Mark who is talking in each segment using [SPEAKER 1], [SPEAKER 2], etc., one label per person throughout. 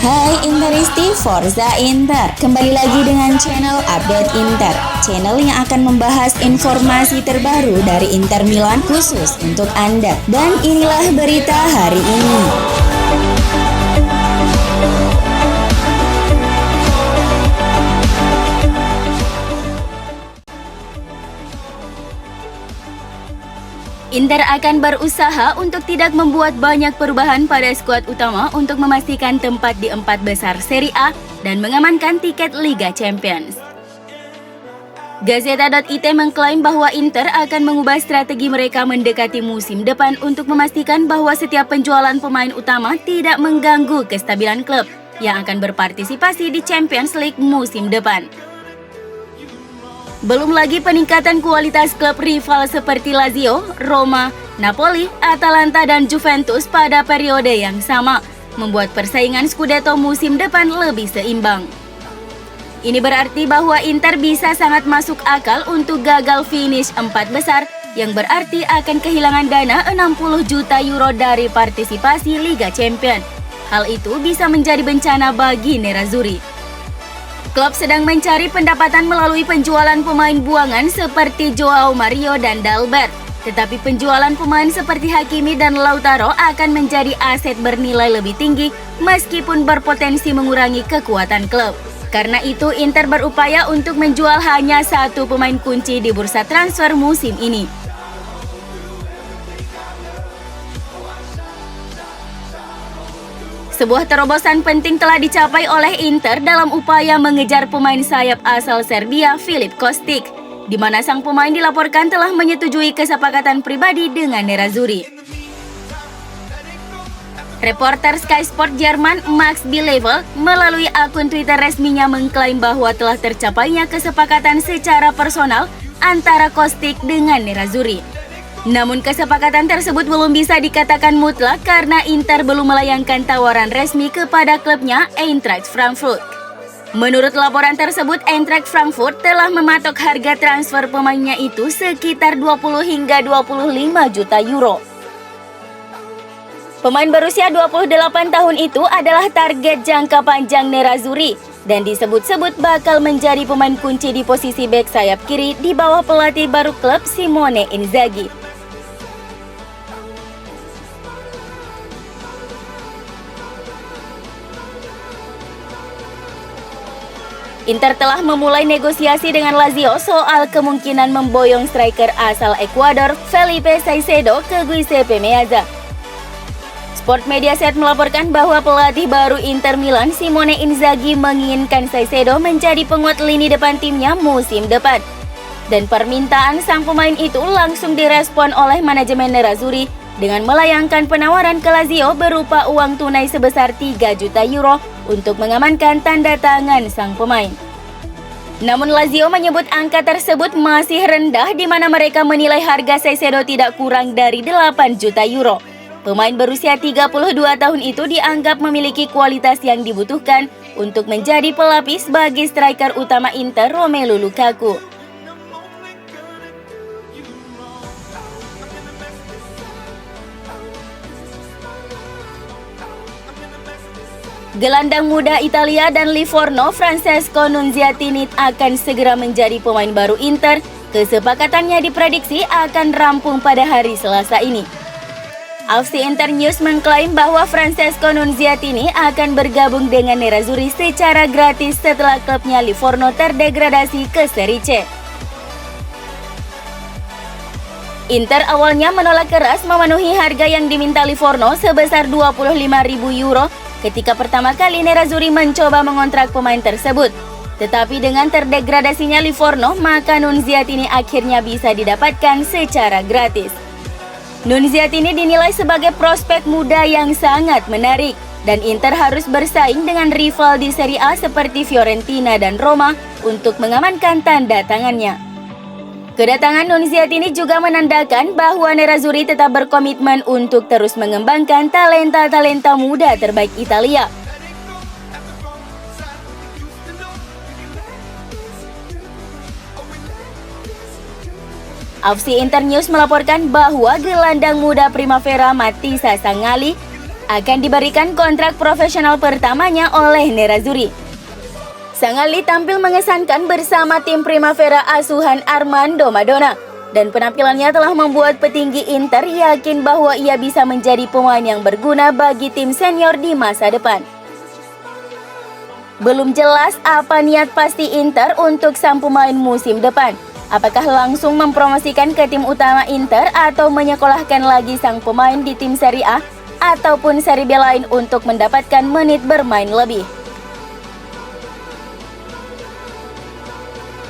[SPEAKER 1] Hai Interisti Forza Inter, kembali lagi dengan channel Update Inter, channel yang akan membahas informasi terbaru dari Inter Milan khusus untuk Anda. Dan inilah berita hari ini. Inter akan berusaha untuk tidak membuat banyak perubahan pada skuad utama untuk memastikan tempat di 4 besar Serie A dan mengamankan tiket Liga Champions. Gazeta.it mengklaim bahwa Inter akan mengubah strategi mereka mendekati musim depan untuk memastikan bahwa setiap penjualan pemain utama tidak mengganggu kestabilan klub yang akan berpartisipasi di Champions League musim depan. Belum lagi peningkatan kualitas klub rival seperti Lazio, Roma, Napoli, Atalanta, dan Juventus pada periode yang sama, membuat persaingan Scudetto musim depan lebih seimbang. Ini berarti bahwa Inter bisa sangat masuk akal untuk gagal finish 4 besar, yang berarti akan kehilangan dana 60 juta euro dari partisipasi Liga Champions. Hal itu bisa menjadi bencana bagi Nerazzurri. Klub sedang mencari pendapatan melalui penjualan pemain buangan seperti Joao Mario dan Dalbert. Tetapi penjualan pemain seperti Hakimi dan Lautaro akan menjadi aset bernilai lebih tinggi meskipun berpotensi mengurangi kekuatan klub. Karena itu Inter berupaya untuk menjual hanya satu pemain kunci di bursa transfer musim ini. Sebuah terobosan penting telah dicapai oleh Inter dalam upaya mengejar pemain sayap asal Serbia Filip Kostic, di mana sang pemain dilaporkan telah menyetujui kesepakatan pribadi dengan Nerazzurri. Reporter Sky Sport Jerman Max Bilevel melalui akun Twitter resminya mengklaim bahwa telah tercapainya kesepakatan secara personal antara Kostic dengan Nerazzurri. Namun kesepakatan tersebut belum bisa dikatakan mutlak karena Inter belum melayangkan tawaran resmi kepada klubnya Eintracht Frankfurt. Menurut laporan tersebut, Eintracht Frankfurt telah mematok harga transfer pemainnya itu sekitar 20 hingga 25 juta euro. Pemain berusia 28 tahun itu adalah target jangka panjang Nerazzurri dan disebut-sebut bakal menjadi pemain kunci di posisi bek sayap kiri di bawah pelatih baru klub Simone Inzaghi. Inter telah memulai negosiasi dengan Lazio soal kemungkinan memboyong striker asal Ekuador Felipe Caicedo ke Giuseppe Meazza. Sport Mediaset melaporkan bahwa pelatih baru Inter Milan Simone Inzaghi menginginkan Caicedo menjadi penguat lini depan timnya musim depan. Dan permintaan sang pemain itu langsung direspon oleh manajemen Nerazzurri dengan melayangkan penawaran ke Lazio berupa uang tunai sebesar 3 juta euro untuk mengamankan tanda tangan sang pemain. Namun Lazio menyebut angka tersebut masih rendah di mana mereka menilai harga Caicedo tidak kurang dari 8 juta euro. Pemain berusia 32 tahun itu dianggap memiliki kualitas yang dibutuhkan untuk menjadi pelapis bagi striker utama Inter Romelu Lukaku. Gelandang muda Italia dan Livorno Francesco Nunziatini akan segera menjadi pemain baru Inter. Kesepakatannya diprediksi akan rampung pada hari Selasa ini. AFC Inter News mengklaim bahwa Francesco Nunziatini akan bergabung dengan Nerazzurri secara gratis setelah klubnya Livorno terdegradasi ke Serie C. Inter awalnya menolak keras memenuhi harga yang diminta Livorno sebesar 25.000 euro ketika pertama kali Nerazzurri mencoba mengontrak pemain tersebut. Tetapi dengan terdegradasinya Livorno, maka Nunziatini akhirnya bisa didapatkan secara gratis. Nunziatini dinilai sebagai prospek muda yang sangat menarik, dan Inter harus bersaing dengan rival di Serie A seperti Fiorentina dan Roma untuk mengamankan tanda tangannya. Kedatangan Nunziatini juga menandakan bahwa Nerazzurri tetap berkomitmen untuk terus mengembangkan talenta-talenta muda terbaik Italia. AFC Inter News melaporkan bahwa gelandang muda Primavera Matthijs Sangalli akan diberikan kontrak profesional pertamanya oleh Nerazzurri. Sang Ali tampil mengesankan bersama tim Primavera asuhan Armando Maradona, dan penampilannya telah membuat petinggi Inter yakin bahwa ia bisa menjadi pemain yang berguna bagi tim senior di masa depan. Belum jelas apa niat pasti Inter untuk sang pemain musim depan. Apakah langsung mempromosikan ke tim utama Inter atau menyekolahkan lagi sang pemain di tim Serie A ataupun Serie B lain untuk mendapatkan menit bermain lebih.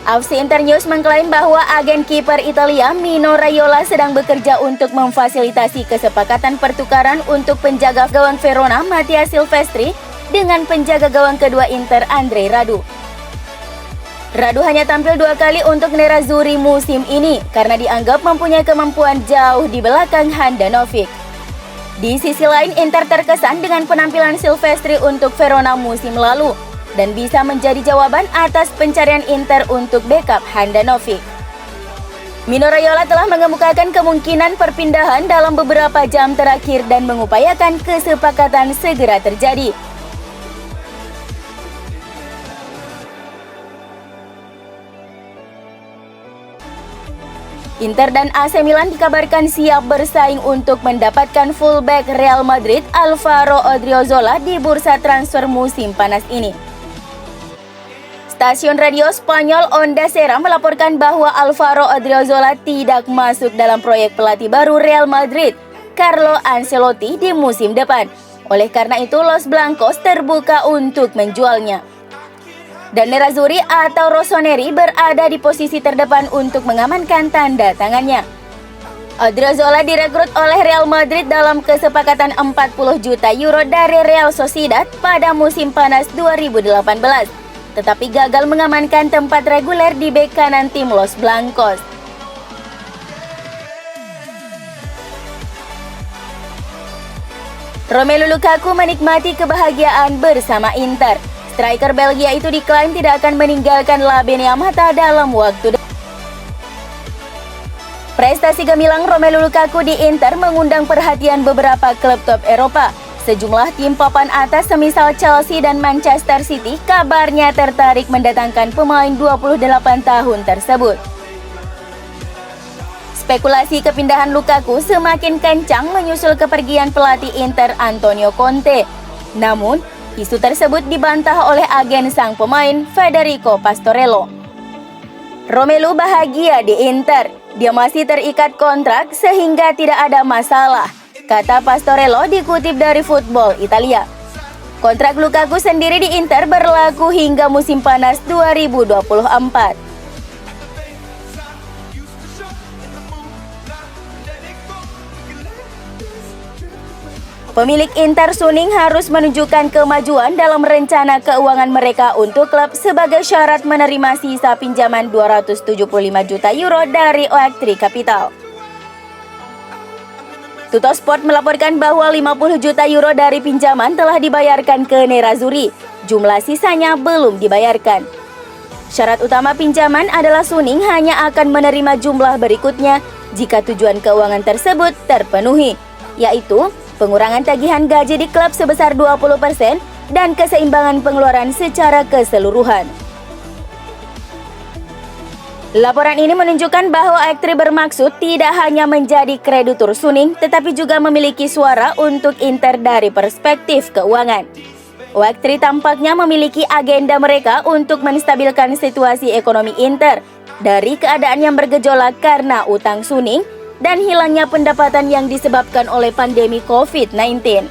[SPEAKER 1] AFC Internews mengklaim bahwa agen kiper Italia Mino Raiola sedang bekerja untuk memfasilitasi kesepakatan pertukaran untuk penjaga gawang Verona Mattia Silvestri dengan penjaga gawang kedua Inter Andrei Radu. Radu hanya tampil 2 kali untuk Nerazzurri musim ini karena dianggap mempunyai kemampuan jauh di belakang Handanovic. Di sisi lain, Inter terkesan dengan penampilan Silvestri untuk Verona musim lalu dan bisa menjadi jawaban atas pencarian Inter untuk backup Handanovic. Mino Raiola telah mengemukakan kemungkinan perpindahan dalam beberapa jam terakhir dan mengupayakan kesepakatan segera terjadi. Inter dan AC Milan dikabarkan siap bersaing untuk mendapatkan fullback Real Madrid Alvaro Odriozola di bursa transfer musim panas ini. Stasiun radio Spanyol Onda Cero melaporkan bahwa Alvaro Odriozola tidak masuk dalam proyek pelatih baru Real Madrid, Carlo Ancelotti, di musim depan. Oleh karena itu, Los Blancos terbuka untuk menjualnya. Dan Nerazzurri atau Rossoneri berada di posisi terdepan untuk mengamankan tanda tangannya. Odriozola direkrut oleh Real Madrid dalam kesepakatan 40 juta euro dari Real Sociedad pada musim panas 2018. Tetapi gagal mengamankan tempat reguler di bek kanan tim Los Blancos. Romelu Lukaku menikmati kebahagiaan bersama Inter. Striker Belgia itu diklaim tidak akan meninggalkan La Beneamata dalam waktu dekat. Prestasi gemilang Romelu Lukaku di Inter mengundang perhatian beberapa klub top Eropa. Sejumlah tim papan atas semisal Chelsea dan Manchester City kabarnya tertarik mendatangkan pemain 28 tahun tersebut. Spekulasi kepindahan Lukaku semakin kencang menyusul kepergian pelatih Inter Antonio Conte. Namun, isu tersebut dibantah oleh agen sang pemain Federico Pastorello. Romelu bahagia di Inter, dia masih terikat kontrak sehingga tidak ada masalah, kata Pastorello dikutip dari Football Italia. Kontrak Lukaku sendiri di Inter berlaku hingga musim panas 2024. Pemilik Inter Suning harus menunjukkan kemajuan dalam rencana keuangan mereka untuk klub sebagai syarat menerima sisa pinjaman 275 juta euro dari Oaktree Capital. Tuttosport melaporkan bahwa 50 juta euro dari pinjaman telah dibayarkan ke Nerazzurri. Jumlah sisanya belum dibayarkan. Syarat utama pinjaman adalah Suning hanya akan menerima jumlah berikutnya jika tujuan keuangan tersebut terpenuhi, yaitu pengurangan tagihan gaji di klub sebesar 20% dan keseimbangan pengeluaran secara keseluruhan. Laporan ini menunjukkan bahwa Oaktree bermaksud tidak hanya menjadi kreditur Suning, tetapi juga memiliki suara untuk Inter dari perspektif keuangan. Oaktree tampaknya memiliki agenda mereka untuk menstabilkan situasi ekonomi Inter dari keadaan yang bergejolak karena utang Suning dan hilangnya pendapatan yang disebabkan oleh pandemi COVID-19.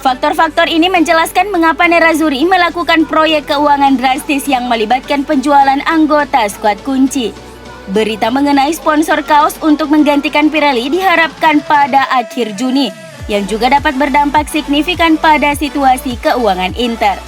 [SPEAKER 1] Faktor-faktor ini menjelaskan mengapa Nerazzurri melakukan proyek keuangan drastis yang melibatkan penjualan anggota skuad kunci. Berita mengenai sponsor kaos untuk menggantikan Pirelli diharapkan pada akhir Juni, yang juga dapat berdampak signifikan pada situasi keuangan Inter.